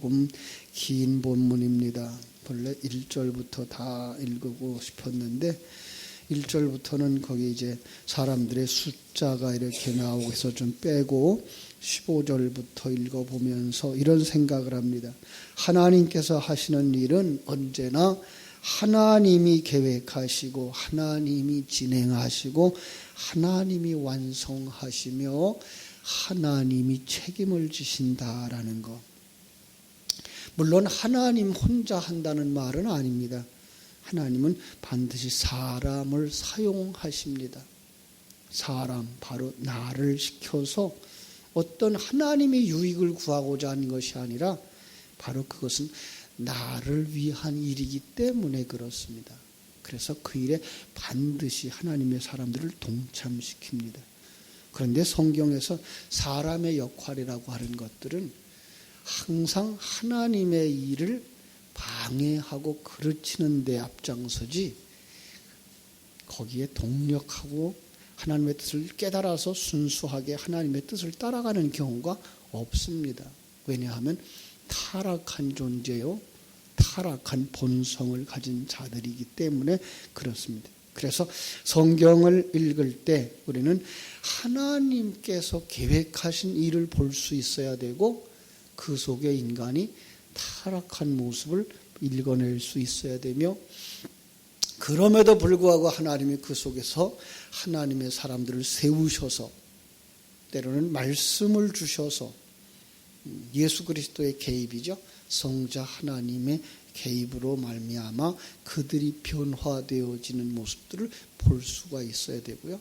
조금 긴 본문입니다. 본래 1절부터 다 읽고 싶었는데 1절부터는 거기 이제 사람들의 숫자가 이렇게 나오고 해서 좀 빼고 15절부터 읽어보면서 이런 생각을 합니다. 하나님께서 하시는 일은 언제나 하나님이 계획하시고 하나님이 진행하시고 하나님이 완성하시며 하나님이 책임을 지신다라는 것. 물론 하나님 혼자 한다는 말은 아닙니다. 하나님은 반드시 사람을 사용하십니다. 사람, 바로 나를 시켜서 어떤 하나님의 유익을 구하고자 하는 것이 아니라 바로 그것은 나를 위한 일이기 때문에 그렇습니다. 그래서 그 일에 반드시 하나님의 사람들을 동참시킵니다. 그런데 성경에서 사람의 역할이라고 하는 것들은 항상 하나님의 일을 방해하고 그르치는 데 앞장서지 거기에 동력하고 하나님의 뜻을 깨달아서 순수하게 하나님의 뜻을 따라가는 경우가 없습니다. 왜냐하면 타락한 존재요, 타락한 본성을 가진 자들이기 때문에 그렇습니다. 그래서 성경을 읽을 때 우리는 하나님께서 계획하신 일을 볼 수 있어야 되고 그 속에 인간이 타락한 모습을 읽어낼 수 있어야 되며, 그럼에도 불구하고 하나님이 그 속에서 하나님의 사람들을 세우셔서 때로는 말씀을 주셔서 예수 그리스도의 개입이죠. 성자 하나님의 개입으로 말미암아 그들이 변화되어지는 모습들을 볼 수가 있어야 되고요.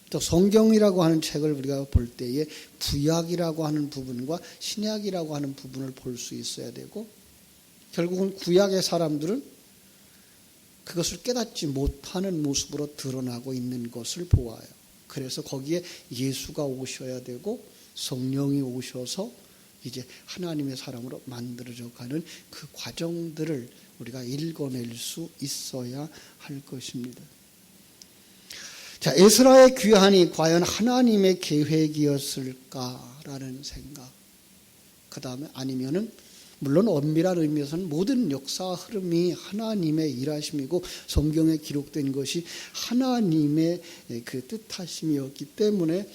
또 성경이라고 하는 책을 우리가 볼 때에 구약이라고 하는 부분과 신약이라고 하는 부분을 볼 수 있어야 되고, 결국은 구약의 사람들은 그것을 깨닫지 못하는 모습으로 드러나고 있는 것을 보아요. 그래서 거기에 예수가 오셔야 되고 성령이 오셔서 이제 하나님의 사람으로 만들어져 가는 그 과정들을 우리가 읽어낼 수 있어야 할 것입니다. 자, 에스라의 귀환이 과연 하나님의 계획이었을까라는 생각. 그 다음에 아니면은 물론 엄밀한 의미에서는 모든 역사 흐름이 하나님의 일하심이고 성경에 기록된 것이 하나님의 그 뜻하심이었기 때문에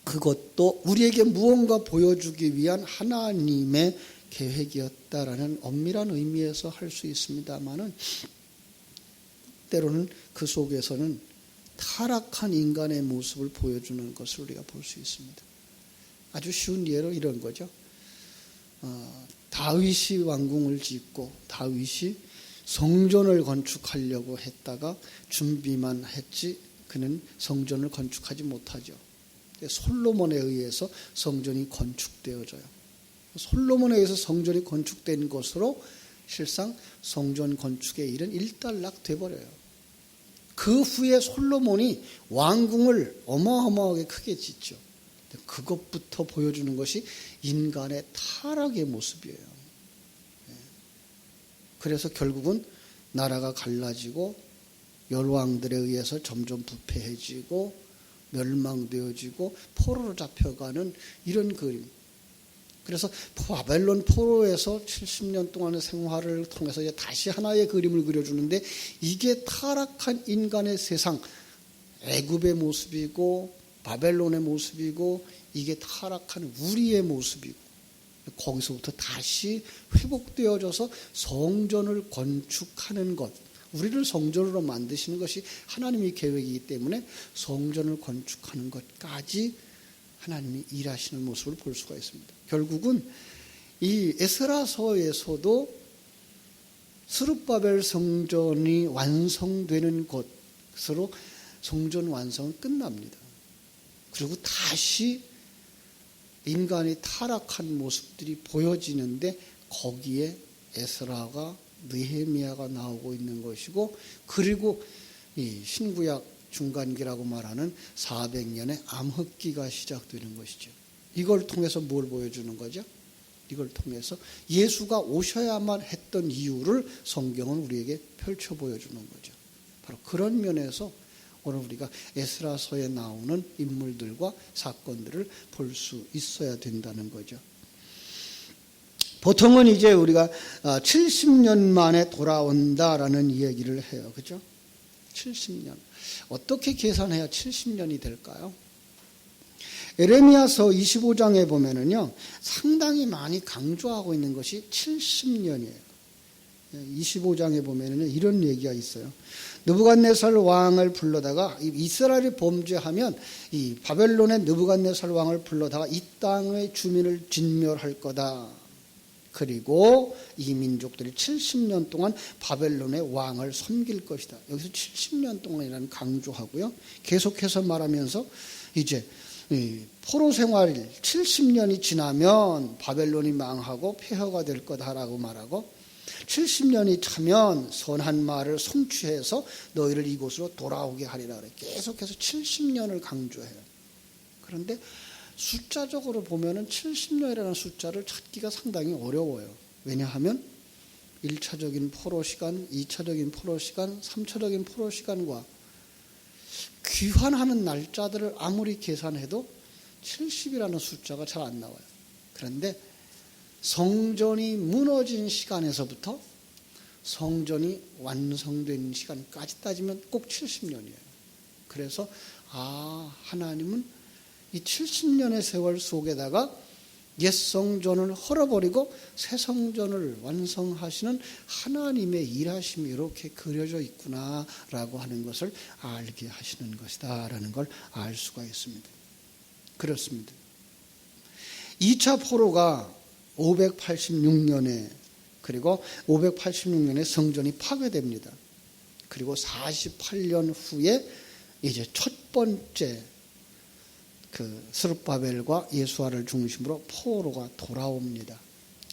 그것도 우리에게 무언가 보여주기 위한 하나님의 계획이었다라는 엄밀한 의미에서 할 수 있습니다만은 때로는 그 속에서는 타락한 인간의 모습을 보여주는 것을 우리가 볼 수 있습니다. 아주 쉬운 예로 이런 거죠. 다윗이 왕궁을 짓고 다윗이 성전을 건축하려고 했다가 준비만 했지 그는 성전을 건축하지 못하죠. 솔로몬에 의해서 성전이 건축되어져요. 솔로몬에 의해서 성전이 건축된 것으로 실상 성전 건축의 일은 일단락 돼버려요. 그 후에 솔로몬이 왕궁을 어마어마하게 크게 짓죠. 그것부터 보여주는 것이 인간의 타락의 모습이에요. 그래서 결국은 나라가 갈라지고 열왕들에 의해서 점점 부패해지고 멸망되어지고 포로로 잡혀가는 이런 그림. 그래서 바벨론 포로에서 70년 동안의 생활을 통해서 이제 다시 하나의 그림을 그려주는데, 이게 타락한 인간의 세상, 애굽의 모습이고 바벨론의 모습이고 이게 타락한 우리의 모습이고, 거기서부터 다시 회복되어져서 성전을 건축하는 것, 우리를 성전으로 만드시는 것이 하나님의 계획이기 때문에 성전을 건축하는 것까지 하나님이 일하시는 모습을 볼 수가 있습니다. 결국은 이 에스라서에서도 스룹바벨 성전이 완성되는 것으로 성전 완성은 끝납니다. 그리고 다시 인간이 타락한 모습들이 보여지는데 거기에 에스라가 느헤미야가 나오고 있는 것이고, 그리고 이 신구약 중간기라고 말하는 400년의 암흑기가 시작되는 것이죠. 이걸 통해서 뭘 보여주는 거죠? 이걸 통해서 예수가 오셔야만 했던 이유를 성경은 우리에게 펼쳐 보여주는 거죠. 바로 그런 면에서 오늘 우리가 에스라서에 나오는 인물들과 사건들을 볼 수 있어야 된다는 거죠. 보통은 이제 우리가 70년 만에 돌아온다라는 이야기를 해요. 그죠? 70년. 어떻게 계산해야 70년이 될까요? 에레미야서 25장에 보면은요, 상당히 많이 강조하고 있는 것이 70년이에요. 25장에 보면은 이런 얘기가 있어요. 느부갓네살 왕을 불러다가 이스라엘이 범죄하면 이 바벨론의 느부갓네살 왕을 불러다가 이 땅의 주민을 진멸할 거다. 그리고 이 민족들이 70년 동안 바벨론의 왕을 섬길 것이다. 여기서 70년 동안이라는 강조하고요. 계속해서 말하면서 이제 포로 생활 70년이 지나면 바벨론이 망하고 폐허가 될 거다라고 말하고 70년이 차면 선한 말을 성취해서 너희를 이곳으로 돌아오게 하리라 그래. 계속해서 70년을 강조해요. 그런데 숫자적으로 보면은 70년이라는 숫자를 찾기가 상당히 어려워요. 왜냐하면 1차적인 포로 시간, 2차적인 포로 시간, 3차적인 포로 시간과 귀환하는 날짜들을 아무리 계산해도 70이라는 숫자가 잘 안 나와요. 그런데 성전이 무너진 시간에서부터 성전이 완성된 시간까지 따지면 꼭 70년이에요. 그래서 하나님은 이 70년의 세월 속에다가 옛 성전을 헐어버리고 새 성전을 완성하시는 하나님의 일하심이 이렇게 그려져 있구나라고 하는 것을 알게 하시는 것이다라는 걸 알 수가 있습니다. 그렇습니다. 2차 포로가 586년에 그리고 586년에 성전이 파괴됩니다. 그리고 48년 후에 이제 첫 번째 스룹바벨과 예수아를 중심으로 포로가 돌아옵니다.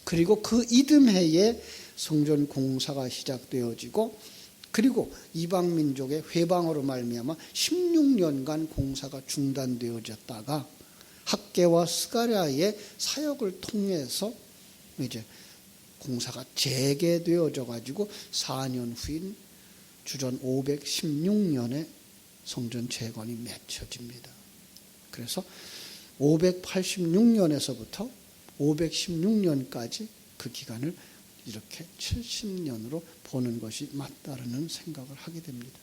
그리고 그 이듬해에 성전 공사가 시작되어지고 그리고 이방 민족의 회방으로 말미암아 16년간 공사가 중단되어졌다가 학개와 스가랴의 사역을 통해서 이제 공사가 재개되어져 가지고 4년 후인 주전 516년에 성전 재건이 맺혀집니다. 그래서 586년에서부터 516년까지 그 기간을 이렇게 70년으로 보는 것이 맞다라는 생각을 하게 됩니다.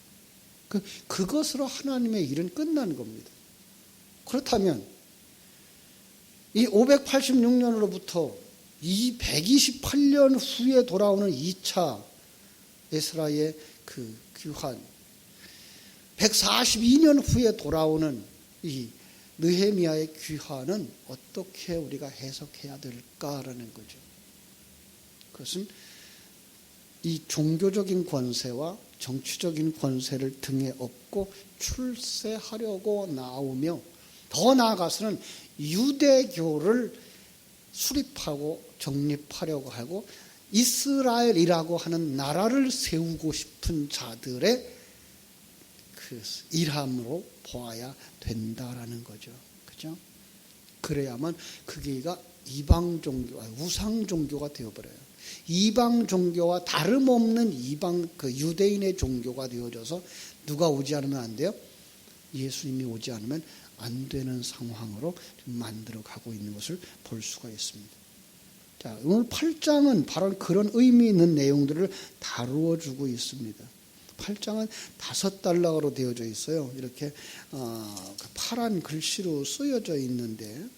그것으로 하나님의 일은 끝난 겁니다. 그렇다면 이 586년으로부터 이 128년 후에 돌아오는 2차 에스라의 그 귀환, 142년 후에 돌아오는 이 느헤미야의 귀환은 어떻게 우리가 해석해야 될까라는 거죠. 그것은 이 종교적인 권세와 정치적인 권세를 등에 업고 출세하려고 나오며 더 나아가서는 유대교를 수립하고 정립하려고 하고 이스라엘이라고 하는 나라를 세우고 싶은 자들의 그 일함으로 보아야 된다라는 거죠. 그죠? 그래야만 그게가 이방 종교, 우상 종교가 되어버려요. 이방 종교와 다름없는 이방 유대인의 종교가 되어져서 누가 오지 않으면 안 돼요? 예수님이 오지 않으면 안 되는 상황으로 만들어 가고 있는 것을 볼 수가 있습니다. 자, 오늘 8장은 바로 그런 의미 있는 내용들을 다루어 주고 있습니다. 8장은 5단락으로 되어져 있어요. 이렇게 파란 글씨로 쓰여져 있는데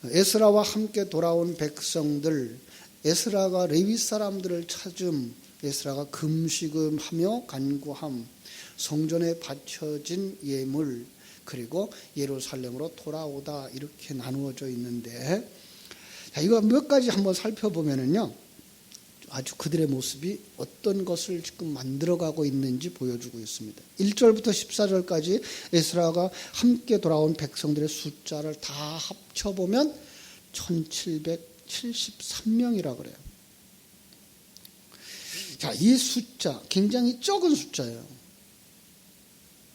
에스라와 함께 돌아온 백성들, 에스라가 레위 사람들을 찾음, 에스라가 금식음하며 간구함, 성전에 바쳐진 예물, 그리고 예루살렘으로 돌아오다 이렇게 나누어져 있는데 자, 이거 몇 가지 한번 살펴보면은요. 아주 그들의 모습이 어떤 것을 지금 만들어가고 있는지 보여주고 있습니다. 1절부터 14절까지 에스라가 함께 돌아온 백성들의 숫자를 다 합쳐보면 1773명이라 그래요. 자, 이 숫자 굉장히 적은 숫자예요.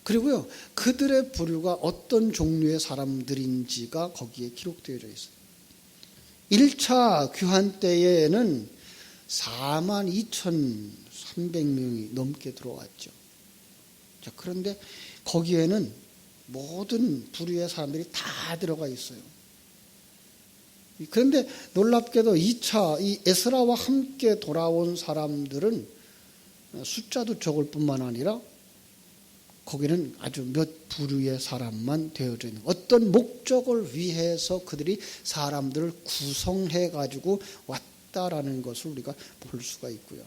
그리고요, 그들의 부류가 어떤 종류의 사람들인지가 거기에 기록되어져 있어요. 1차 귀환 때에는 42,300명이 넘게 들어왔죠. 자, 그런데 거기에는 모든 부류의 사람들이 다 들어가 있어요. 그런데 놀랍게도 2차 이 에스라와 함께 돌아온 사람들은 숫자도 적을 뿐만 아니라 거기는 아주 몇 부류의 사람만 되어져 있는, 어떤 목적을 위해서 그들이 사람들을 구성해 가지고 왔다라는 것을 우리가 볼 수가 있고요.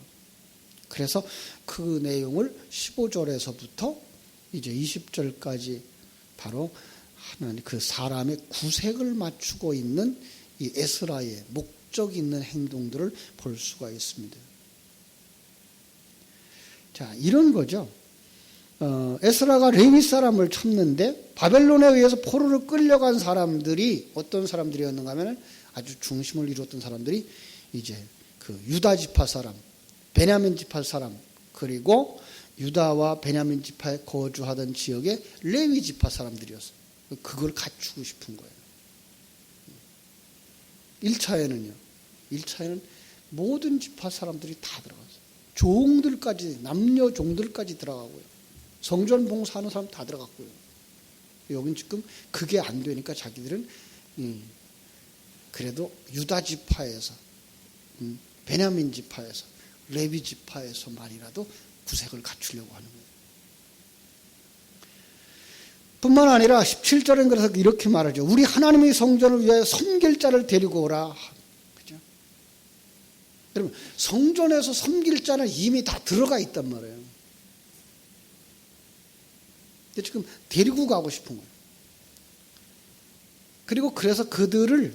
그래서 그 내용을 15절에서부터 이제 20절까지 바로 하나님 그 사람의 구색을 맞추고 있는 이 에스라의 목적 있는 행동들을 볼 수가 있습니다. 자, 이런 거죠. 에스라가 레위 사람을 찾는데 바벨론에 의해서 포로로 끌려간 사람들이 어떤 사람들이었는가 하면 아주 중심을 이루었던 사람들이 이제 그 유다 지파 사람, 베냐민 지파 사람, 그리고 유다와 베냐민 지파에 거주하던 지역의 레위 지파 사람들이었어요. 그걸 갖추고 싶은 거예요. 1차에는 모든 지파 사람들이 다 들어갔어요. 종들까지, 남녀 종들까지 들어가고요. 성전 봉사하는 사람 다 들어갔고요. 여긴 지금 그게 안 되니까 자기들은 그래도 유다 지파에서, 베냐민 지파에서, 레위 지파에서만이라도 구색을 갖추려고 하는 거예요. 뿐만 아니라 17절엔 그래서 이렇게 말하죠. 우리 하나님의 성전을 위하여 섬길 자를 데리고 오라. 그죠? 여러분, 성전에서 섬길 자는 이미 다 들어가 있단 말이에요. 근데 지금 데리고 가고 싶은 거예요. 그리고 그래서 그들을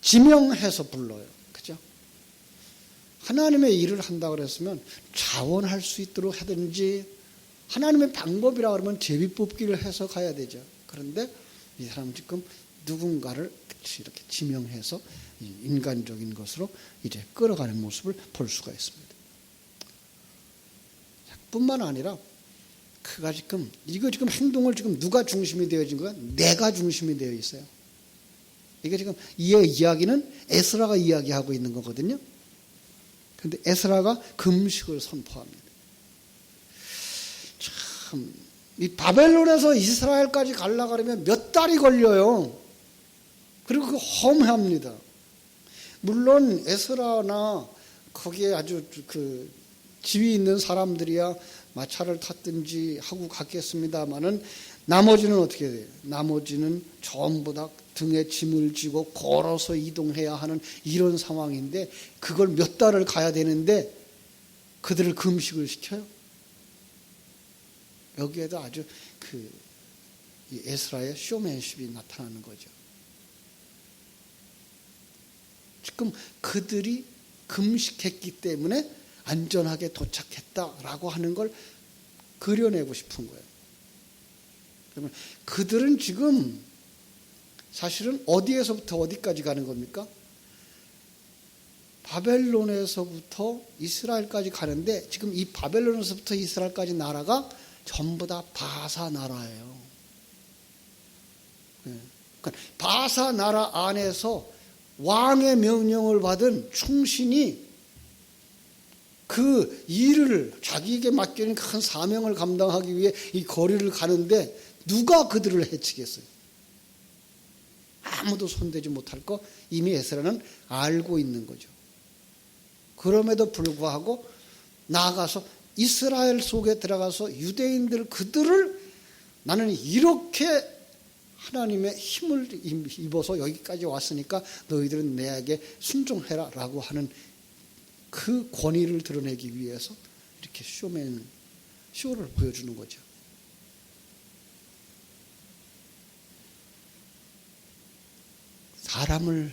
지명해서 불러요. 그죠? 하나님의 일을 한다고 그랬으면 자원할 수 있도록 하든지 하나님의 방법이라 그러면 제비뽑기를 해서 가야 되죠. 그런데 이 사람은 지금 누군가를 이렇게 지명해서 인간적인 것으로 이제 끌어가는 모습을 볼 수가 있습니다. 뿐만 아니라 그가 지금 행동을 지금 누가 중심이 되어진 거야? 내가 중심이 되어 있어요. 이게 지금 이 이야기는 에스라가 이야기하고 있는 거거든요. 그런데 에스라가 금식을 선포합니다. 참, 이 바벨론에서 이스라엘까지 가려고 하면 몇 달이 걸려요. 그리고 그 험합니다. 물론 에스라나 거기에 아주 그 지위 있는 사람들이야 마차를 탔든지 하고 갔겠습니다만은 나머지는 어떻게 돼요? 나머지는 전부 다 등에 짐을 지고 걸어서 이동해야 하는 이런 상황인데 그걸 몇 달을 가야 되는데 그들을 금식을 시켜요. 여기에도 아주 이 에스라의 쇼맨십이 나타나는 거죠. 지금 그들이 금식했기 때문에 안전하게 도착했다라고 하는 걸 그려내고 싶은 거예요. 그러면 그들은 지금 사실은 어디에서부터 어디까지 가는 겁니까? 바벨론에서부터 이스라엘까지 가는데 지금 이 바벨론에서부터 이스라엘까지 나라가 전부 다 바사 나라예요. 그러니까 바사 나라 안에서 왕의 명령을 받은 충신이 그 일을 자기에게 맡겨진 큰 사명을 감당하기 위해 이 거리를 가는데 누가 그들을 해치겠어요? 아무도 손대지 못할 거 이미 에스라는 알고 있는 거죠. 그럼에도 불구하고 나아가서 이스라엘 속에 들어가서 유대인들 그들을 나는 이렇게 하나님의 힘을 입어서 여기까지 왔으니까 너희들은 내게 순종해라 라고 하는 그 권위를 드러내기 위해서 이렇게 쇼를 보여주는 거죠. 사람을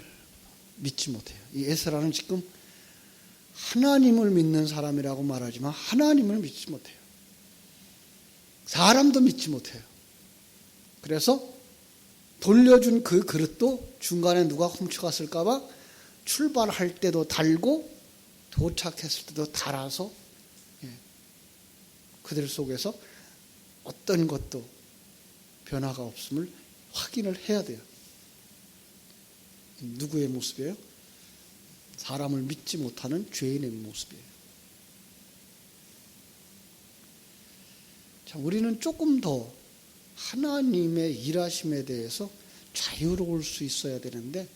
믿지 못해요. 이 에스라는 지금 하나님을 믿는 사람이라고 말하지만 하나님을 믿지 못해요. 사람도 믿지 못해요. 그래서 돌려준 그 그릇도 중간에 누가 훔쳐갔을까 봐 출발할 때도 달고 도착했을 때도 달아서 그들 속에서 어떤 것도 변화가 없음을 확인을 해야 돼요. 누구의 모습이에요? 사람을 믿지 못하는 죄인의 모습이에요. 자, 우리는 조금 더 하나님의 일하심에 대해서 자유로울 수 있어야 되는데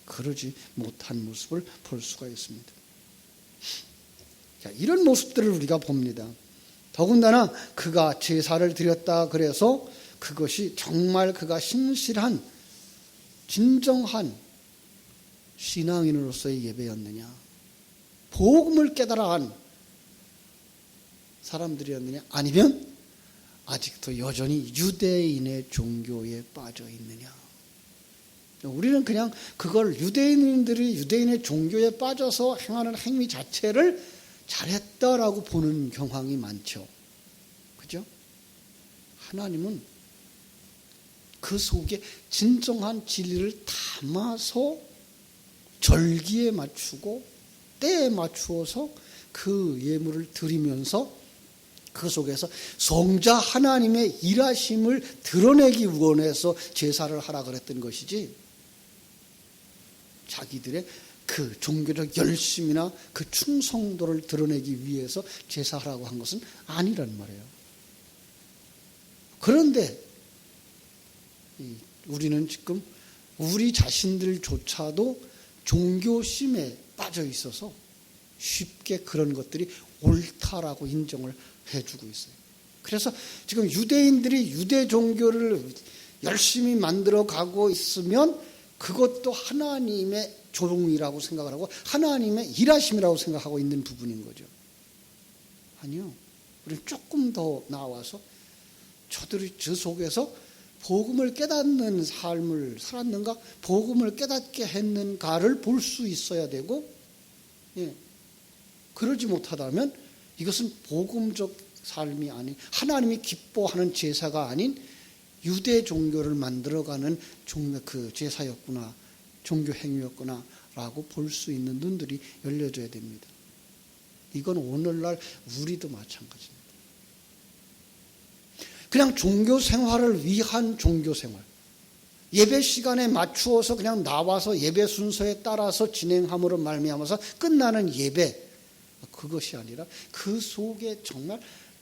그러지 못한 모습을 볼 수가 있습니다. 자, 이런 모습들을 우리가 봅니다. 더군다나 그가 제사를 드렸다 그래서 그것이 정말 그가 신실한 진정한 신앙인으로서의 예배였느냐, 복음을 깨달아 한 사람들이었느냐, 아니면 아직도 여전히 유대인의 종교에 빠져 있느냐. 우리는 그냥 그걸 유대인들이 유대인의 종교에 빠져서 행하는 행위 자체를 잘했다라고 보는 경향이 많죠. 그죠? 하나님은 그 속에 진정한 진리를 담아서 절기에 맞추고 때에 맞추어서 그 예물을 드리면서 그 속에서 성자 하나님의 일하심을 드러내기 원해서 제사를 하라 그랬던 것이지, 자기들의 그 종교적 열심이나 그 충성도를 드러내기 위해서 제사하라고 한 것은 아니란 말이에요. 그런데 우리는 지금 우리 자신들조차도 종교심에 빠져 있어서 쉽게 그런 것들이 옳다라고 인정을 해주고 있어요. 그래서 지금 유대인들이 유대 종교를 열심히 만들어 가고 있으면 그것도 하나님의 조롱이라고 생각을 하고 하나님의 일하심이라고 생각하고 있는 부분인 거죠. 아니요. 우리는 조금 더 나와서 저들이 저 속에서 복음을 깨닫는 삶을 살았는가, 복음을 깨닫게 했는가를 볼 수 있어야 되고, 그러지 못하다면 이것은 복음적 삶이 아닌, 하나님이 기뻐하는 제사가 아닌 유대 종교를 만들어가는 그 제사였구나, 종교 행위였구나 라고 볼 수 있는 눈들이 열려져야 됩니다. 이건 오늘날 우리도 마찬가지입니다. 그냥 종교 생활을 위한 종교 생활, 예배 시간에 맞추어서 그냥 나와서 예배 순서에 따라서 진행함으로 말미암아서 끝나는 예배, 그것이 아니라 그 속에 정말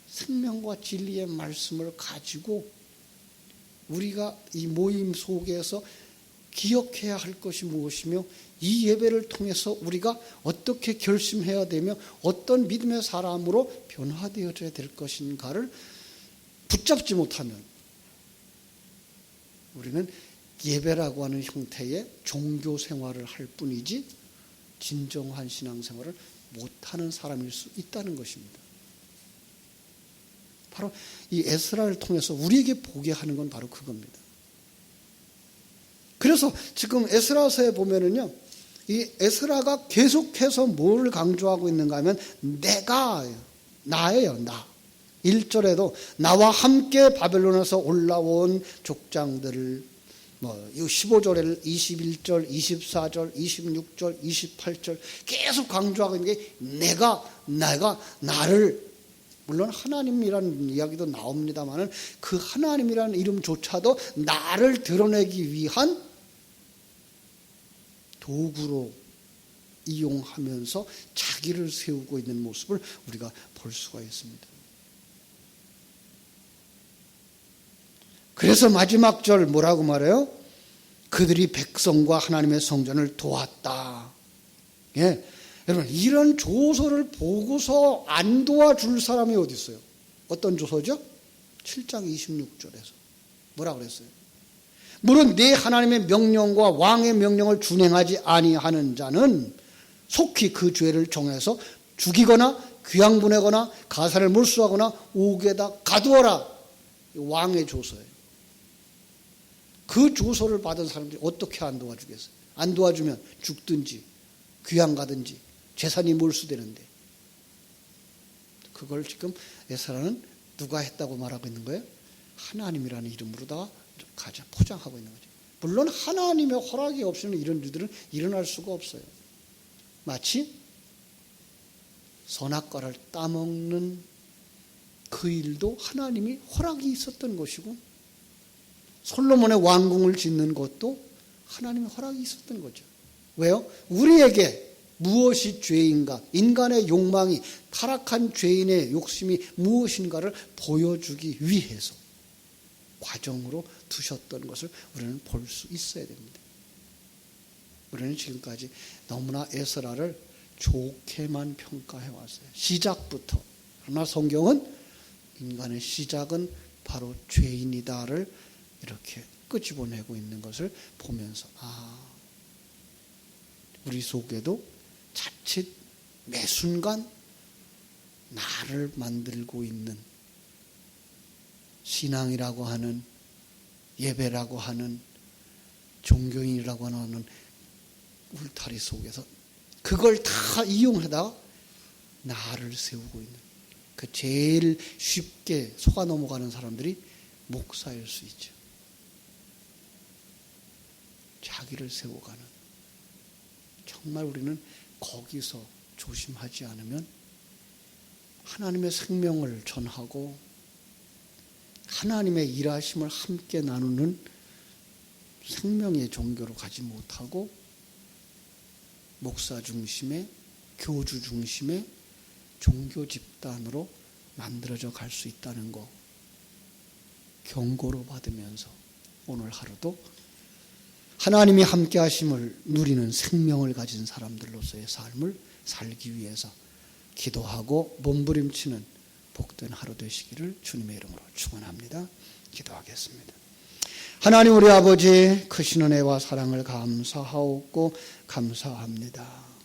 생명과 진리의 말씀을 가지고 우리가 이 모임 속에서 기억해야 할 것이 무엇이며, 이 예배를 통해서 우리가 어떻게 결심해야 되며 어떤 믿음의 사람으로 변화되어져야 될 것인가를 붙잡지 못하면 우리는 예배라고 하는 형태의 종교 생활을 할 뿐이지 진정한 신앙생활을 못하는 사람일 수 있다는 것입니다. 바로 이 에스라를 통해서 우리에게 보게 하는 건 바로 그겁니다. 그래서 지금 에스라서에 보면은요, 이 에스라가 계속해서 뭘 강조하고 있는가 하면 나예요, 나. 1절에도 나와 함께 바벨론에서 올라온 족장들을 15절에 21절, 24절, 26절, 28절 계속 강조하고 있는 게 내가 나를, 물론 하나님이라는 이야기도 나옵니다만 그 하나님이라는 이름조차도 나를 드러내기 위한 도구로 이용하면서 자기를 세우고 있는 모습을 우리가 볼 수가 있습니다. 그래서 마지막 절 뭐라고 말해요? 그들이 백성과 하나님의 성전을 도왔다. 예. 여러분, 이런 조서를 보고서 안 도와줄 사람이 어디 있어요? 어떤 조서죠? 7장 26절에서 뭐라 그랬어요? 물론 내 하나님의 명령과 왕의 명령을 준행하지 아니하는 자는 속히 그 죄를 정해서 죽이거나 귀양 보내거나 가사를 몰수하거나 옥에다 가두어라. 왕의 조서예요. 그 조서를 받은 사람들이 어떻게 안 도와주겠어요? 안 도와주면 죽든지 귀양 가든지 재산이 몰수되는데, 그걸 지금 에스라는 누가 했다고 말하고 있는 거예요? 하나님이라는 이름으로다가 가져 포장하고 있는 거죠. 물론 하나님의 허락이 없이는 이런 일들은 일어날 수가 없어요. 마치 선악과를 따먹는 그 일도 하나님이 허락이 있었던 것이고, 솔로몬의 왕궁을 짓는 것도 하나님의 허락이 있었던 거죠. 왜요? 우리에게 무엇이 죄인가, 인간의 욕망이, 타락한 죄인의 욕심이 무엇인가를 보여주기 위해서 과정으로 두셨던 것을 우리는 볼 수 있어야 됩니다. 우리는 지금까지 너무나 에스라를 좋게만 평가해 왔어요. 시작부터. 그러나 성경은 인간의 시작은 바로 죄인이다를 이렇게 끄집어내고 있는 것을 보면서 우리 속에도 자칫 매 순간 나를 만들고 있는 신앙이라고 하는, 예배라고 하는, 종교인이라고 하는 울타리 속에서 그걸 다 이용하다가 나를 세우고 있는, 그 제일 쉽게 속아 넘어가는 사람들이 목사일 수 있죠. 자기를 세워가는. 정말 우리는 거기서 조심하지 않으면 하나님의 생명을 전하고 하나님의 일하심을 함께 나누는 생명의 종교로 가지 못하고 목사 중심의, 교주 중심의 종교 집단으로 만들어져 갈 수 있다는 거 경고로 받으면서 오늘 하루도 하나님이 함께 하심을 누리는 생명을 가진 사람들로서의 삶을 살기 위해서 기도하고 몸부림치는 복된 하루 되시기를 주님의 이름으로 축원합니다. 기도하겠습니다. 하나님 우리 아버지 크신 은혜와 사랑을 감사하옵고 감사합니다.